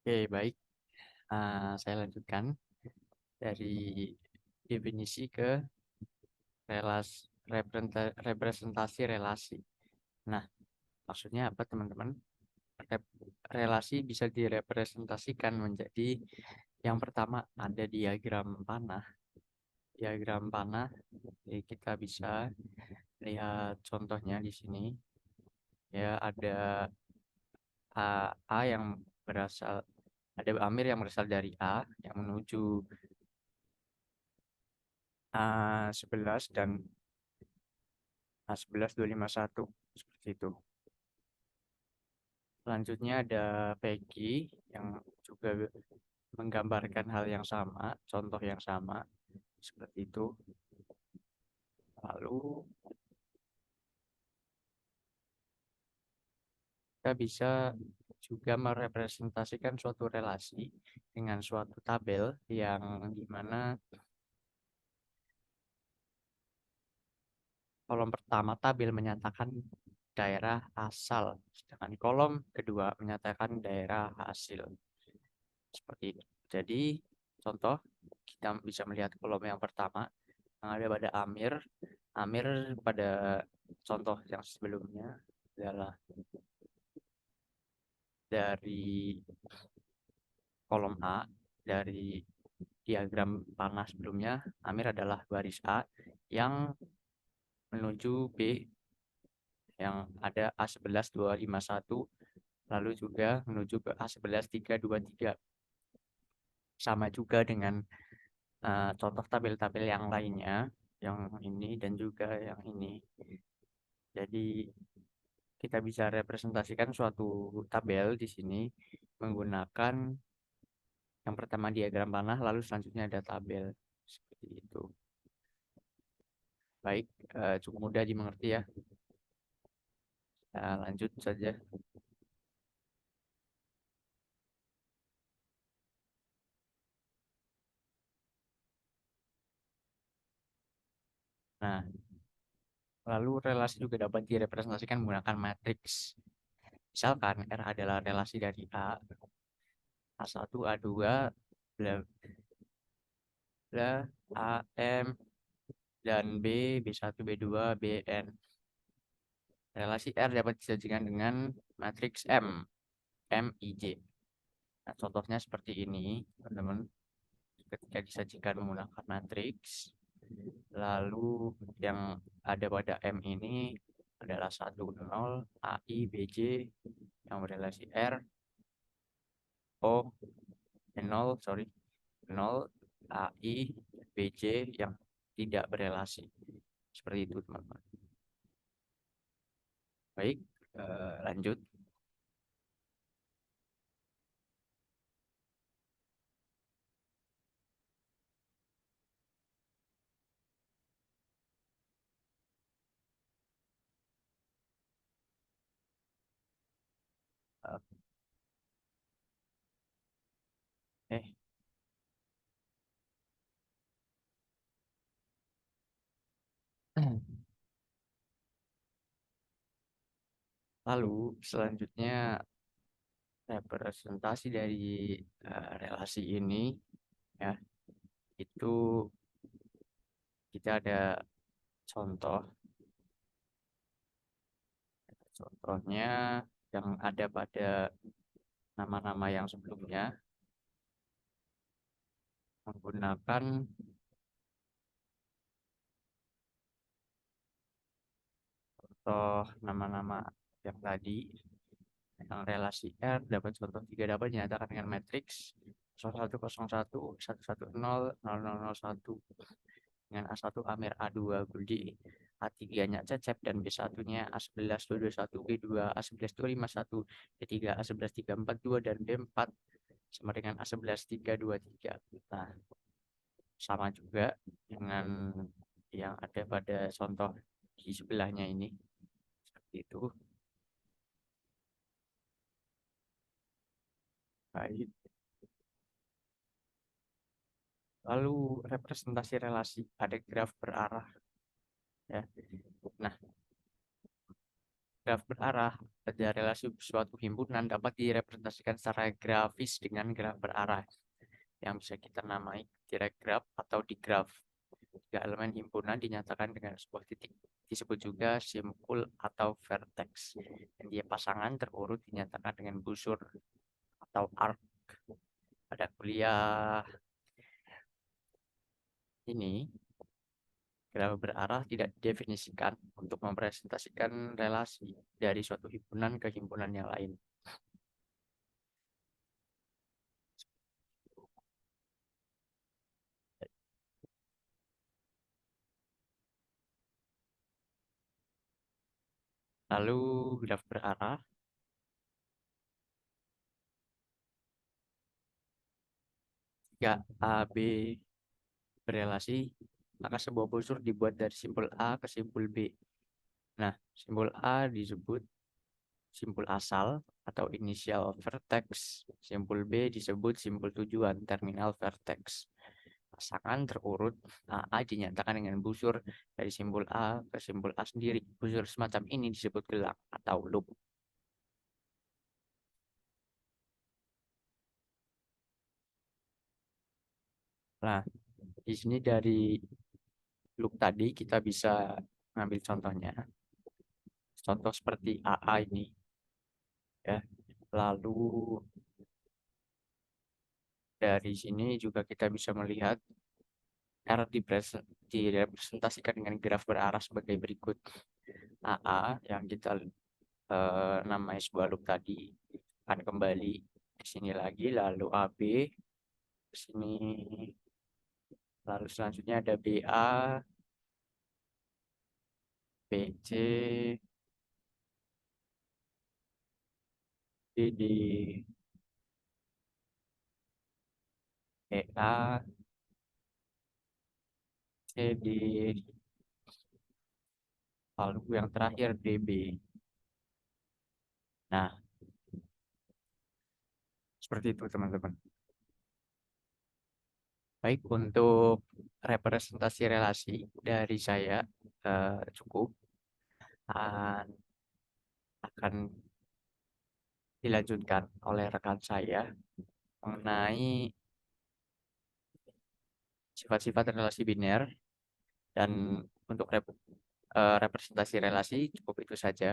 Oke, baik. Saya lanjutkan dari definisi ke representasi relasi. Nah, maksudnya apa, teman-teman? Relasi bisa direpresentasikan menjadi yang pertama ada diagram panah. Diagram panah, jadi kita bisa lihat contohnya di sini. Ya, ada A yang berasal ada Amir yang berasal dari A yang menuju A11 dan A11 251 seperti itu. Selanjutnya ada Peggy yang juga menggambarkan hal yang sama, contoh yang sama seperti itu. Lalu kita bisa juga merepresentasikan suatu relasi dengan suatu tabel yang dimana kolom pertama tabel menyatakan daerah asal, sedangkan kolom kedua menyatakan daerah hasil. Seperti itu. Jadi, contoh, kita bisa melihat kolom yang pertama yang ada pada Amir. Amir pada contoh yang sebelumnya adalah dari kolom A, dari diagram panah sebelumnya, Amir adalah baris A yang menuju B yang ada A11 251, lalu juga menuju ke A11 323. Sama juga dengan contoh tabel-tabel yang lainnya, yang ini dan juga yang ini. Jadi kita bisa representasikan suatu tabel di sini menggunakan yang pertama diagram panah, lalu selanjutnya ada tabel seperti itu. Baik, cukup mudah dimengerti ya. Lanjut saja. Nah, lalu relasi juga dapat direpresentasikan menggunakan matriks. Misalkan R adalah relasi dari A1, A2, bla bla, AM, dan B1, B2, BN. Relasi R dapat disajikan dengan matriks MIJ. Nah, contohnya seperti ini, teman-teman. Ketika disajikan menggunakan matriks, lalu yang ada pada M ini adalah 10 AI BJ yang berrelasi R O 0 sorry 0 AI BJ yang tidak berrelasi. Seperti itu, teman-teman. Baik, lanjut. Eh, Lalu selanjutnya representasi dari relasi ini ya itu kita ada contoh. Contohnya yang ada pada nama-nama yang sebelumnya menggunakan contoh nama-nama yang tadi yang relasi R dapat contoh 3 dapat dinyatakan dengan matriks 0101 110 0001 dengan A1 Amir A2 Guldi, A3-nya Cecep dan B1-nya A11 221 B2 A11 251 B3 A11 342 dan B4 sama dengan A11 323. Nah, sama juga dengan yang ada pada contoh di sebelahnya ini seperti itu. Baik. Lalu representasi relasi ada graf berarah ya. Nah, Graf berarah pada relasi suatu himpunan dapat direpresentasikan secara grafis dengan graf berarah yang bisa kita namai diagram atau digraf. Tiga elemen himpunan dinyatakan dengan sebuah titik. Disebut juga simpul atau vertex. Dan dia pasangan terurut dinyatakan dengan busur atau arc. Pada kuliah ini, graf berarah tidak didefinisikan untuk mempresentasikan relasi dari suatu himpunan ke himpunan yang lain. Lalu graf berarah jika AB berelasi, maka sebuah busur dibuat dari simpul A ke simpul B. Nah, simpul A disebut simpul asal atau initial vertex. Simpul B disebut simpul tujuan terminal vertex. Pasangan terurut AA dinyatakan dengan busur dari simpul A ke simpul A sendiri. Busur semacam ini disebut gelang atau loop. Nah, di sini dari loop tadi kita bisa mengambil contohnya. Contoh seperti AA ini ya. Lalu dari sini juga kita bisa melihat R direpresentasikan dengan graf berarah sebagai berikut. AA yang kita namai sebuah loop tadi akan kembali ke sini lagi, lalu AB ke sini, lalu selanjutnya ada BA, BC, BD, EA, CD, lalu yang terakhir DB. Nah, seperti itu teman-teman. Baik, untuk representasi relasi dari saya cukup. Dan akan dilanjutkan oleh rekan saya mengenai sifat-sifat relasi biner dan untuk representasi relasi cukup itu saja.